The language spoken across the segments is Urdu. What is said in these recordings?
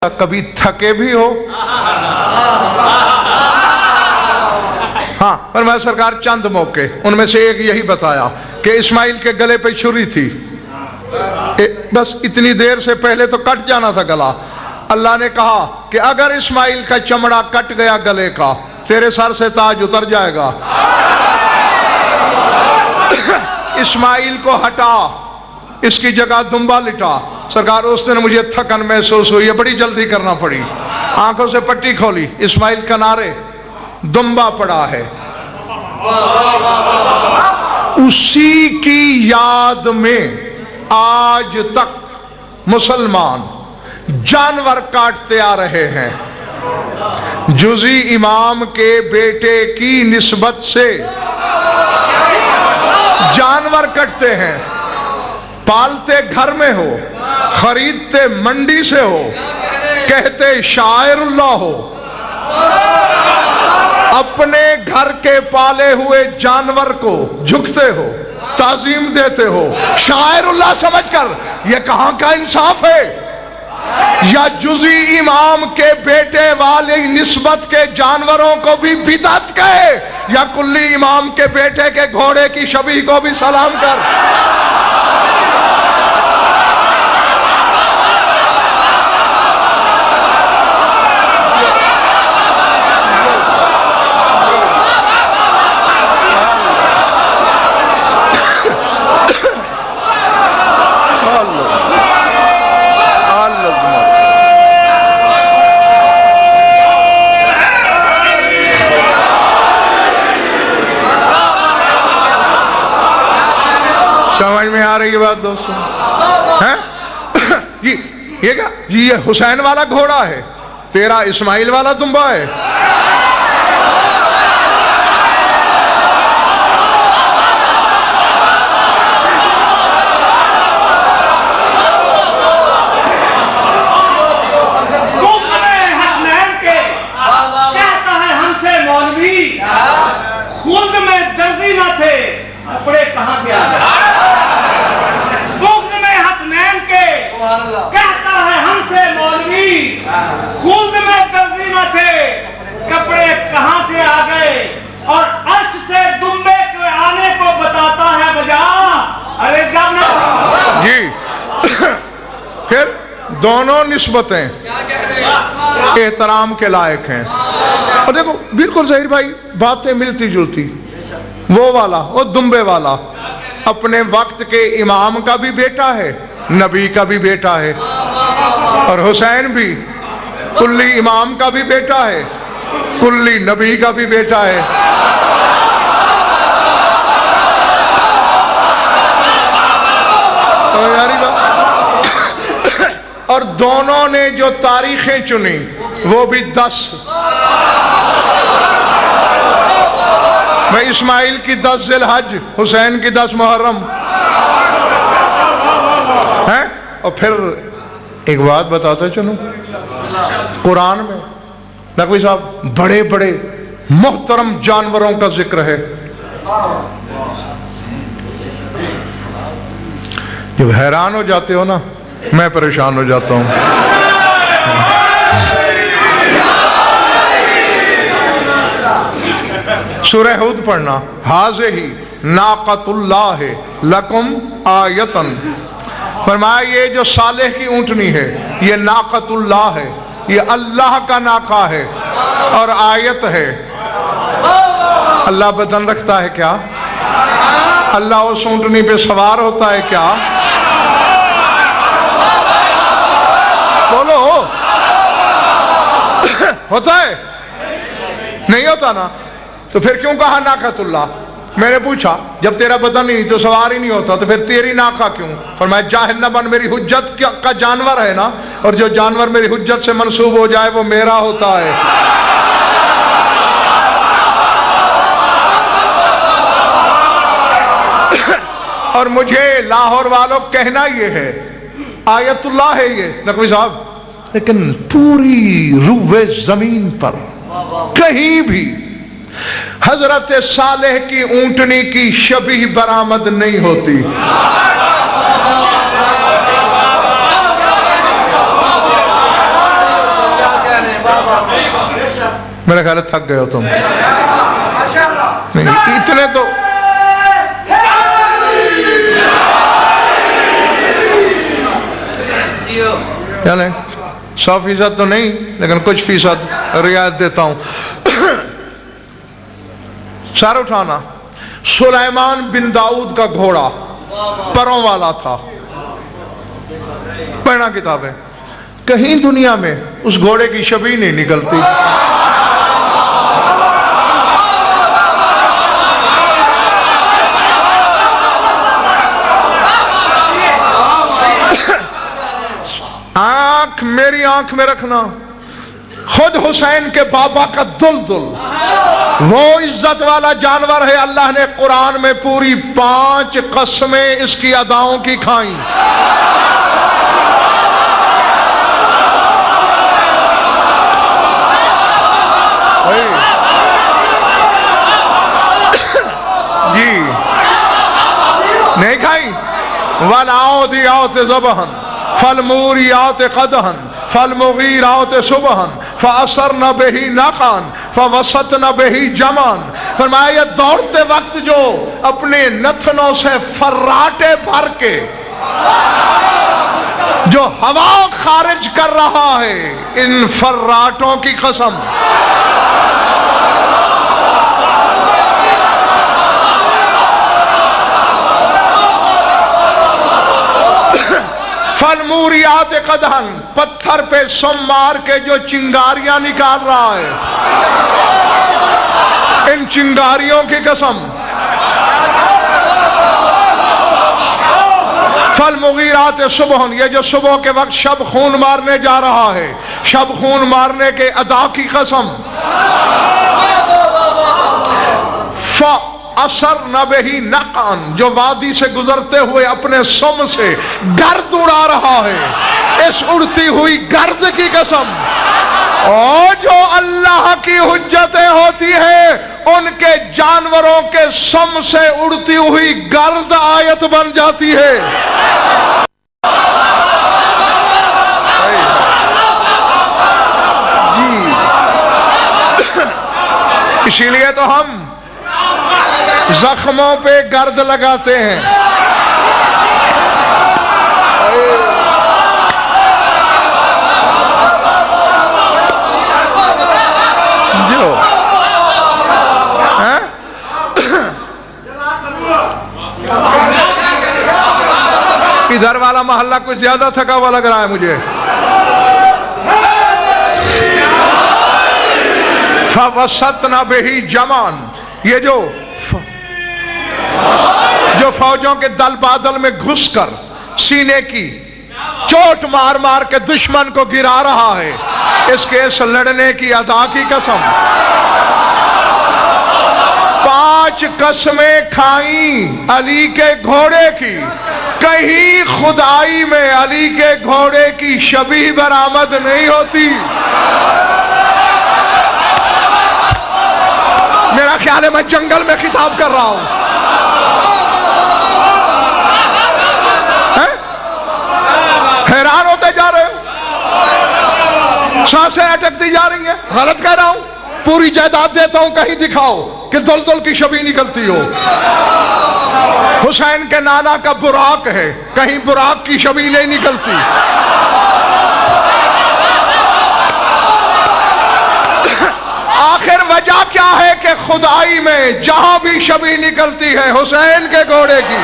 کبھی تھکے بھی ہو؟ ہاں، فرمایا سرکار چند موقع، ان میں سے ایک یہی بتایا کہ اسماعیل کے گلے پہ چھری تھی، بس اتنی دیر سے پہلے تو کٹ جانا تھا گلا۔ اللہ نے کہا کہ اگر اسماعیل کا چمڑا کٹ گیا گلے کا، تیرے سر سے تاج اتر جائے گا۔ اسماعیل کو ہٹا، اس کی جگہ دمبا لٹا۔ سرکار اس دن مجھے تھکن محسوس ہوئی ہے، بڑی جلدی کرنا پڑی، آنکھوں سے پٹی کھولی، اسماعیل کنارے، دمبا پڑا ہے۔ اسی کی یاد میں آج تک مسلمان جانور کاٹتے آ رہے ہیں، جزی امام کے بیٹے کی نسبت سے جانور کٹتے ہیں، پالتے گھر میں ہو، خریدتے منڈی سے ہو، کہتے شاعر اللہ ہو، اپنے گھر کے پالے ہوئے جانور کو جھکتے ہو، تعظیم دیتے ہو شاعر اللہ سمجھ کر، یہ کہاں کا انصاف ہے؟ یا جزی امام کے بیٹے والی نسبت کے جانوروں کو بھی بدعت کہے، یا کلی امام کے بیٹے کے گھوڑے کی شبیہ کو بھی سلام کر۔ سمجھ میں آ رہی ہے بات دوستو؟ یہ کیا؟ یہ حسین والا گھوڑا ہے، تیرا اسماعیل والا دمبا ہے۔ کپڑے کہاں سے آ گئے؟ بغض میں حسنین کے کہتا ہے ہم سے مولوی، خلد میں درزی نہ تھے، کپڑے کہاں سے آ گئے؟ اور عرش سے دمبے کے آنے کو بتاتا ہے بجا، ارے جب نہ جی پھر دونوں نسبتیں احترام کے لائق ہیں۔ اور دیکھو بالکل ظاہر بھائی باتیں ملتی جلتی، وہ والا، وہ دمبے والا اپنے وقت کے امام کا بھی بیٹا ہے، نبی کا بھی بیٹا ہے، اور حسین بھی کلی امام کا بھی بیٹا ہے، کلی نبی کا بھی بیٹا ہے۔ تو یاری بات، اور دونوں نے جو تاریخیں چنی وہ بھی 10، میں اسماعیل کی 10 ذی الحج، حسین کی 10 محرم ہے۔ اور پھر ایک بات بتاتا چلوں، قرآن میں نقوی صاحب بڑے بڑے محترم جانوروں کا ذکر ہے، جب حیران ہو جاتے ہو نا، میں پریشان ہو جاتا ہوں۔ سورہ ہود پڑھنا، حاضہ ناقۃ اللہ لکم آیتن، فرمایا یہ جو صالح کی اونٹنی ہے یہ ناقۃ اللہ ہے، یہ اللہ کا ناقہ ہے اور آیت ہے۔ اللہ بدن رکھتا ہے کیا؟ اللہ اس اونٹنی پہ سوار ہوتا ہے کیا؟ بولو، ہوتا ہے؟ نہیں ہوتا نا، تو پھر کیوں کہا ناقۃ اللہ؟ میں نے پوچھا جب تیرا بدن ہی تو سوار ہی نہیں ہوتا تو پھر تیری ناقہ کیوں؟ فرمایا جاہل نہ بن، میری حجت کا جانور ہے نا، اور جو جانور میری حجت سے منسوب ہو جائے وہ میرا ہوتا ہے۔ اور مجھے لاہور والوں کہنا یہ ہے آیت اللہ ہے یہ نقوی صاحب، لیکن پوری روئے زمین پر کہیں بھی حضرت صالح کی اونٹنی کی شبیہ برآمد نہیں ہوتی۔ میرے خیال ہے تھک گئے ہو تم. نہیں اتنے تو چلیں 100% تو نہیں لیکن کچھ فیصد رعایت دیتا ہوں. سر اٹھانا. سلیمان بن داؤد کا گھوڑا پروں والا تھا. پڑھنا کتابیں. کہیں دنیا میں اس گھوڑے کی شبیہ نہیں نکلتی. آنکھ میری آنکھ میں رکھنا. خود حسین کے بابا کا دلدل وہ عزت والا جانور ہے. اللہ نے قرآن میں پوری 5 قسمیں اس کی اداؤں کی کھائیں. جی نہیں کھائی. وَالْعَوْدِيَاتِ ذَبْحًا فَالْمُورِيَاتِ قَدْحًا فَالْمُغِيرَاتِ صُبْحًا فَأَثَرْنَ بِهِ نَقْعًا فَوَسَطْنَ بِهِ جَمْعًا. فرمایا یہ دوڑتے وقت جو اپنے نتنوں سے فراٹے بھر کے جو ہوا خارج کر رہا ہے ان فراتوں کی قسم. فالموریات قدحن پتھر پہ سم مار کے جو چنگاریاں نکال رہا ہے ان چنگاریوں کی قسم. فالمغیرات صبحن یہ جو صبح کے وقت شب خون مارنے جا رہا ہے شب خون مارنے کے ادا کی قسم. فَأَثَرْنَ بِهِ نَقْعًا جو وادی سے گزرتے ہوئے اپنے سم سے گرد اڑا رہا ہے اس اڑتی ہوئی گرد کی قسم. اور جو اللہ کی حجتیں ہوتی ہیں ان کے جانوروں کے سم سے اڑتی ہوئی گرد آیت بن جاتی ہے. اسی لیے تو ہم زخموں پہ گرد لگاتے ہیں. جو ادھر والا محلہ کچھ زیادہ تھکا ہوا لگ رہا ہے مجھے. فَوَسَطْنَ بِهِ جَمْعًا یہ جو فوجوں کے دل بادل میں گھس کر سینے کی چوٹ مار مار کے دشمن کو گرا رہا ہے اس کے اس لڑنے کی ادا کی قسم. 5 قسمیں کھائیں علی کے گھوڑے کی. کہیں خدائی میں علی کے گھوڑے کی شبیہ برآمد نہیں ہوتی. میرا خیال ہے میں جنگل میں خطاب کر رہا ہوں. حیران ہوتے جا رہے ہو. سانسیں اٹکتی جا رہی ہیں. غلط کہہ رہا ہوں. پوری جائیداد دیتا ہوں کہیں دکھاؤ کہ دلدل کی شبیہ نکلتی ہو. حسین کے نانا کا براق ہے کہیں براق کی شبیہ نہیں نکلتی. آخر وجہ کیا ہے کہ خدائی میں جہاں بھی شبیہ نکلتی ہے حسین کے گھوڑے کی.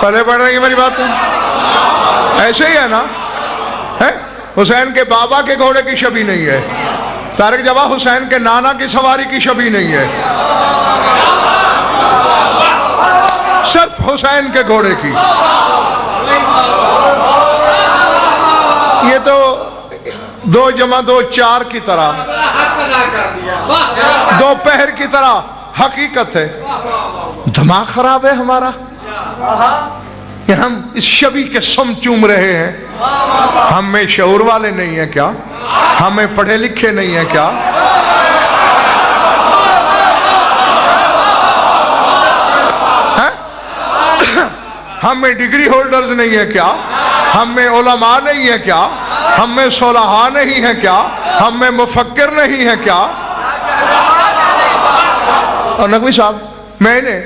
پہلے پڑھ رہی ہے میری بات. ایسے ہی ہے نا. حسین کے بابا کے گھوڑے کی شبیہ نہیں ہے. طارق جواد حسین کے نانا کی سواری کی شبیہ نہیں ہے. صرف حسین کے گھوڑے کی. یہ تو 2 × 2 4 کی طرح دوپہر کی طرح حقیقت ہے. دماغ خراب ہے ہمارا کہ ہم اس شبیہ کے سم چوم رہے ہیں. ہم میں شعور والے نہیں ہیں کیا؟ ہمیں پڑھے لکھے نہیں ہیں کیا؟ ہم میں ڈگری ہولڈرز نہیں ہیں کیا؟ ہم میں علماء نہیں ہیں کیا؟ ہم میں صلحاء نہیں ہیں کیا؟ ہم میں مفکر نہیں ہیں کیا؟ اور نقوی صاحب میں نے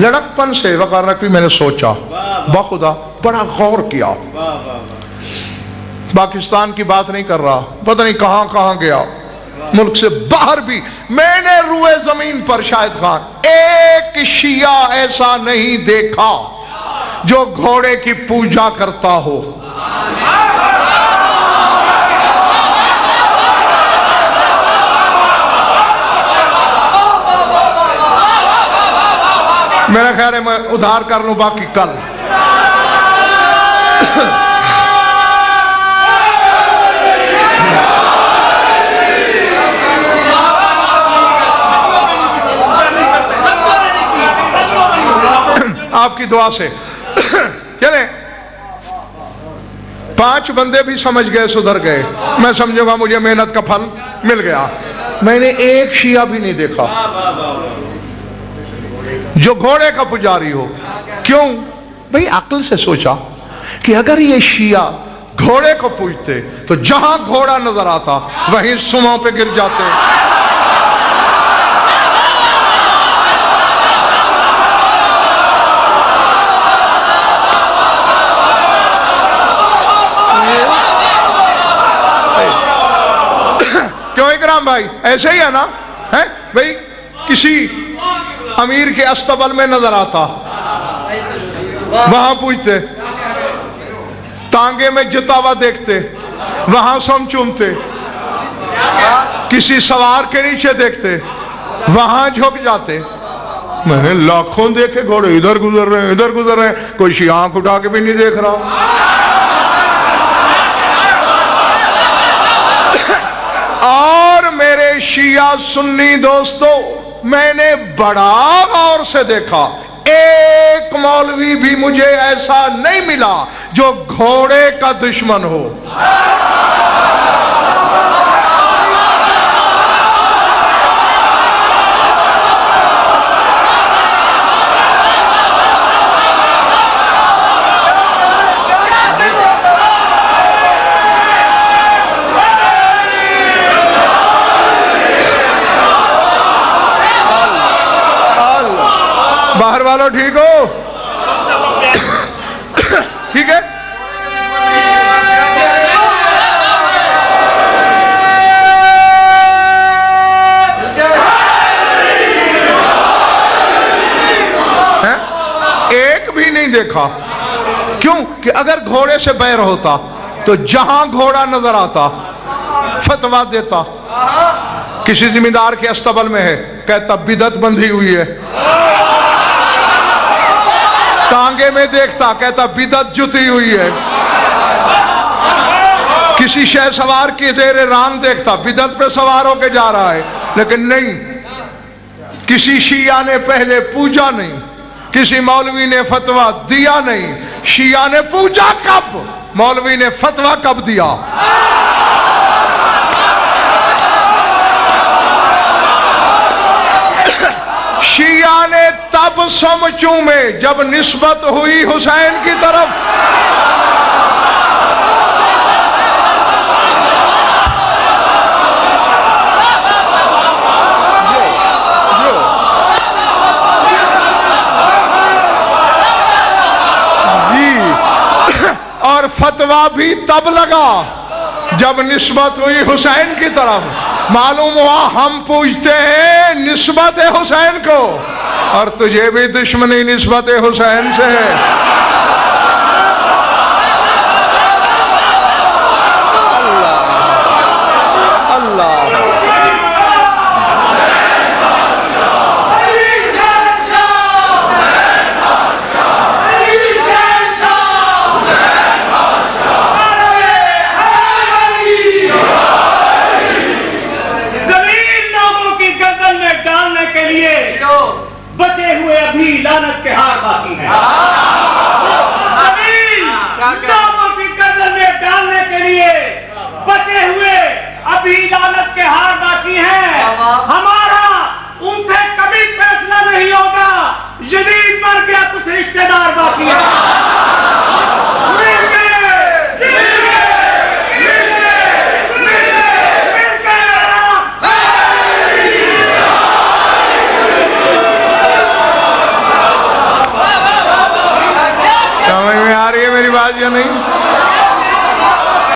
لڑکپن سے وقار نقوی میں نے سوچا بخدا بڑا غور کیا، پاکستان کی بات نہیں کر رہا، پتہ نہیں کہاں کہاں گیا، ملک سے باہر بھی میں نے روئے زمین پر شاہد خان ایک شیعہ ایسا نہیں دیکھا جو گھوڑے کی پوجا کرتا ہو۔ میرا خیال ہے میں ادھار کر لوں باقی کل۔ آپ کی دعا سے چلیں 5 بندے بھی سمجھ گئے، سدھر گئے، میں سمجھوں گا مجھے محنت کا پھل مل گیا۔ میں نے ایک شیعہ بھی نہیں دیکھا جو گھوڑے کا پجاری ہو۔ کیوں؟ بھئی عقل سے سوچا کہ اگر یہ شیعہ گھوڑے کو پوجتے تو جہاں گھوڑا نظر آتا وہیں سموں پہ گر جاتے۔ کیوں اکرام بھائی ایسے ہی ہے نا؟ بھئی کسی امیر کے استبل میں نظر آتا وہاں پوچھتے، تانگے میں جتا ہوا دیکھتے وہاں سم چومتے، کسی سوار کے نیچے دیکھتے وہاں جھک جاتے۔ میں نے لاکھوں دیکھے گھوڑے ادھر گزر رہے ہیں ادھر گزر رہے ہیں، کوئی شیعہ آنکھ اٹھا کے بھی نہیں دیکھ رہا۔ اور میرے شیعہ سنی دوستو میں نے بڑا غور سے دیکھا، ایک مولوی بھی مجھے ایسا نہیں ملا جو گھوڑے کا دشمن ہو۔ باہر والوں ٹھیک ہو؟ ٹھیک ہے؟ ایک بھی نہیں دیکھا۔ کیوں؟ کہ اگر گھوڑے سے بیر ہوتا تو جہاں گھوڑا نظر آتا فتویٰ دیتا۔ کسی ذمہ دار کے استبل میں ہے، کہتا بدعت بندھی ہوئی ہے، ٹانگے میں دیکھتا کہتا بدعت جتی ہوئی ہے، کسی شہ سوار کی زیر ران دیکھتا بدعت پہ سوار ہو کے جا رہا ہے۔ لیکن نہیں، کسی شیعہ نے پہلے پوجا نہیں، کسی مولوی نے فتویٰ دیا نہیں۔ شیعہ نے پوجا کب؟ مولوی نے فتویٰ کب دیا؟ شیعہ نے تب سم چومے جب نسبت ہوئی حسین کی طرف۔ جی اور فتویٰ بھی تب لگا جب نسبت ہوئی حسین کی طرف۔ معلوم ہوا ہم پوچھتے ہیں نسبت حسین کو، اور تجھے بھی دشمنی نسبت حسین سے ہے۔